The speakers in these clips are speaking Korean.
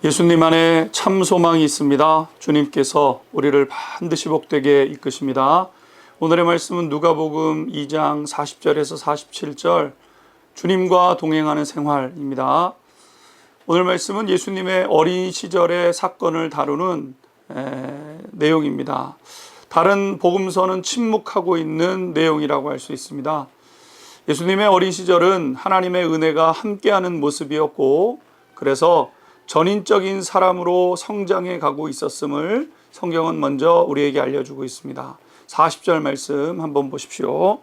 예수님 안에 참 소망이 있습니다. 주님께서 우리를 반드시 복되게 이끄십니다. 오늘의 말씀은 누가복음 2장 40절에서 47절 주님과 동행하는 생활입니다. 오늘 말씀은 예수님의 어린 시절의 사건을 다루는 내용입니다. 다른 복음서는 침묵하고 있는 내용이라고 할 수 있습니다. 예수님의 어린 시절은 하나님의 은혜가 함께하는 모습이었고, 그래서 전인적인 사람으로 성장해 가고 있었음을 성경은 먼저 우리에게 알려주고 있습니다. 40절 말씀 한번 보십시오.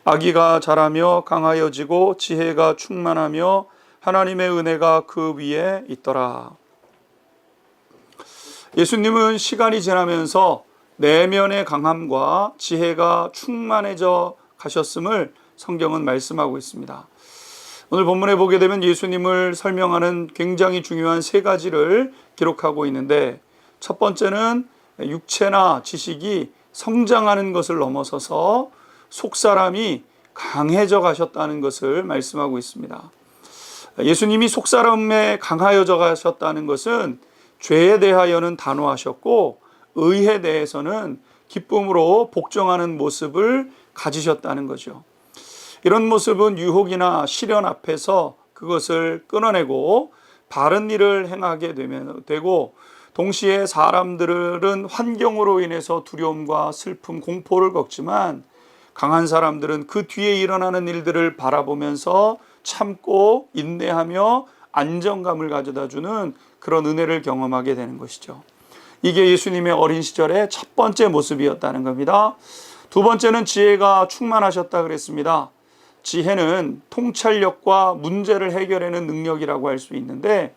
아기가 자라며 강하여지고 지혜가 충만하며 하나님의 은혜가 그 위에 있더라. 예수님은 시간이 지나면서 내면의 강함과 지혜가 충만해져 가셨음을 성경은 말씀하고 있습니다. 오늘 본문에 보게 되면 예수님을 설명하는 굉장히 중요한 세 가지를 기록하고 있는데, 첫 번째는 육체나 지식이 성장하는 것을 넘어서서 속사람이 강해져 가셨다는 것을 말씀하고 있습니다. 예수님이 속사람에 강하여져 가셨다는 것은 죄에 대하여는 단호하셨고 의에 대해서는 기쁨으로 복종하는 모습을 가지셨다는 거죠. 이런 모습은 유혹이나 시련 앞에서 그것을 끊어내고 바른 일을 행하게 되고, 동시에 사람들은 환경으로 인해서 두려움과 슬픔, 공포를 겪지만 강한 사람들은 그 뒤에 일어나는 일들을 바라보면서 참고 인내하며 안정감을 가져다주는 그런 은혜를 경험하게 되는 것이죠. 이게 예수님의 어린 시절의 첫 번째 모습이었다는 겁니다. 두 번째는 지혜가 충만하셨다 그랬습니다. 지혜는 통찰력과 문제를 해결하는 능력이라고 할 수 있는데,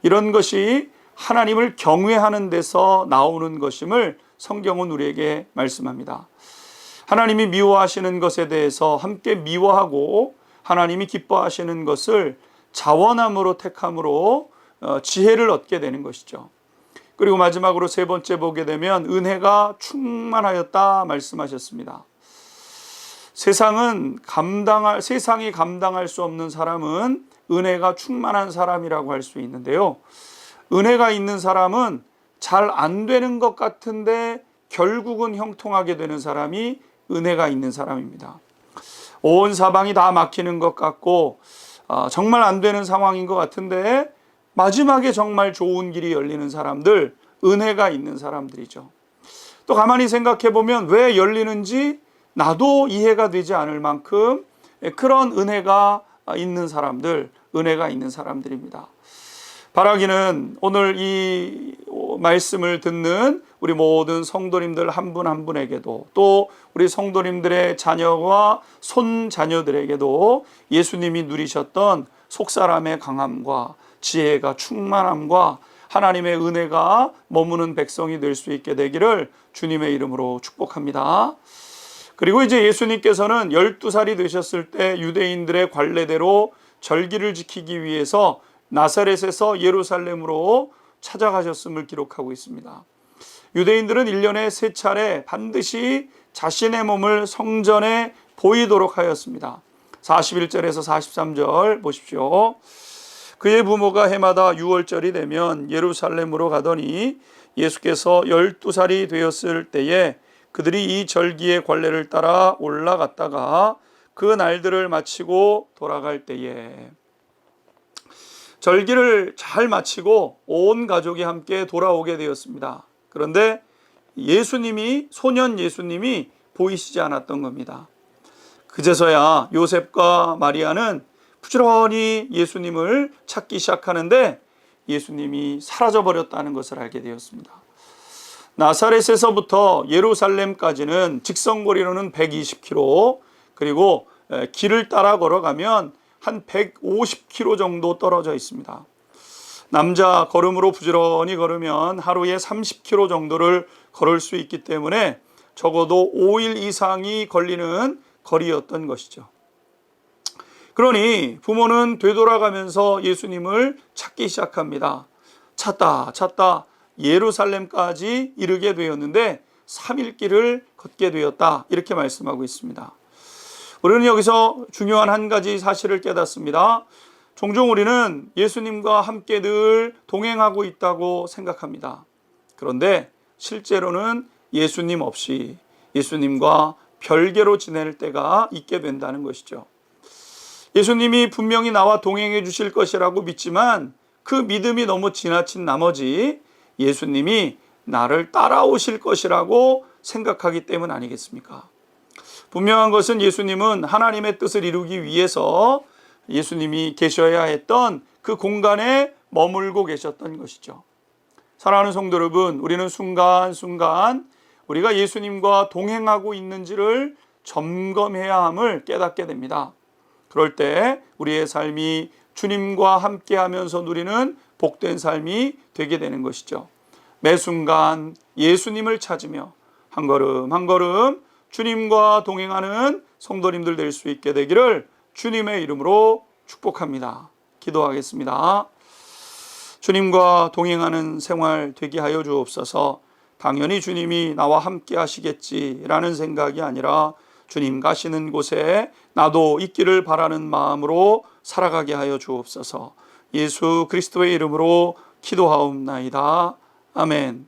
이런 것이 하나님을 경외하는 데서 나오는 것임을 성경은 우리에게 말씀합니다. 하나님이 미워하시는 것에 대해서 함께 미워하고 하나님이 기뻐하시는 것을 자원함으로 택함으로 지혜를 얻게 되는 것이죠. 그리고 마지막으로 세 번째 보게 되면 은혜가 충만하였다 말씀하셨습니다. 세상이 감당할 수 없는 사람은 은혜가 충만한 사람이라고 할 수 있는데요. 은혜가 있는 사람은 잘 안 되는 것 같은데 결국은 형통하게 되는 사람이 은혜가 있는 사람입니다. 온 사방이 다 막히는 것 같고 정말 안 되는 상황인 것 같은데 마지막에 정말 좋은 길이 열리는 사람들, 은혜가 있는 사람들이죠. 또 가만히 생각해 보면 왜 열리는지 나도 이해가 되지 않을 만큼 그런 은혜가 있는 사람들, 은혜가 있는 사람들입니다. 바라기는 오늘 이 말씀을 듣는 우리 모든 성도님들 한 분 한 분에게도, 또 우리 성도님들의 자녀와 손자녀들에게도 예수님이 누리셨던 속사람의 강함과 지혜가 충만함과 하나님의 은혜가 머무는 백성이 될 수 있게 되기를 주님의 이름으로 축복합니다. 그리고 이제 예수님께서는 12살이 되셨을 때 유대인들의 관례대로 절기를 지키기 위해서 나사렛에서 예루살렘으로 찾아가셨음을 기록하고 있습니다. 유대인들은 1년에 3차례 반드시 자신의 몸을 성전에 보이도록 하였습니다. 41절에서 43절 보십시오. 그의 부모가 해마다 6월절이 되면 예루살렘으로 가더니 예수께서 12살이 되었을 때에 그들이 이 절기의 관례를 따라 올라갔다가 그 날들을 마치고 돌아갈 때에, 절기를 잘 마치고 온 가족이 함께 돌아오게 되었습니다. 그런데 소년 예수님이 보이시지 않았던 겁니다. 그제서야 요셉과 마리아는 부지런히 예수님을 찾기 시작하는데 예수님이 사라져버렸다는 것을 알게 되었습니다. 나사렛에서부터 예루살렘까지는 직선거리로는 120km, 그리고 길을 따라 걸어가면 한 150km 정도 떨어져 있습니다. 남자 걸음으로 부지런히 걸으면 하루에 30km 정도를 걸을 수 있기 때문에 적어도 5일 이상이 걸리는 거리였던 것이죠. 그러니 부모는 되돌아가면서 예수님을 찾기 시작합니다. 찾다 예루살렘까지 이르게 되었는데 3일 길을 걷게 되었다, 이렇게 말씀하고 있습니다. 우리는 여기서 중요한 한 가지 사실을 깨닫습니다. 종종 우리는 예수님과 함께 늘 동행하고 있다고 생각합니다. 그런데 실제로는 예수님 없이 예수님과 별개로 지낼 때가 있게 된다는 것이죠. 예수님이 분명히 나와 동행해 주실 것이라고 믿지만 그 믿음이 너무 지나친 나머지 예수님이 나를 따라오실 것이라고 생각하기 때문 아니겠습니까? 분명한 것은 예수님은 하나님의 뜻을 이루기 위해서 예수님이 계셔야 했던 그 공간에 머물고 계셨던 것이죠. 사랑하는 성도 여러분, 우리는 순간순간 우리가 예수님과 동행하고 있는지를 점검해야 함을 깨닫게 됩니다. 그럴 때 우리의 삶이 주님과 함께하면서 누리는 복된 삶이 되게 되는 것이죠. 매 순간 예수님을 찾으며 한 걸음 한 걸음 주님과 동행하는 성도님들 될 수 있게 되기를 주님의 이름으로 축복합니다. 기도하겠습니다. 주님과 동행하는 생활 되게 하여 주옵소서. 당연히 주님이 나와 함께 하시겠지라는 생각이 아니라 주님 가시는 곳에 나도 있기를 바라는 마음으로 살아가게 하여 주옵소서. 예수 그리스도의 이름으로 기도하옵나이다. 아멘.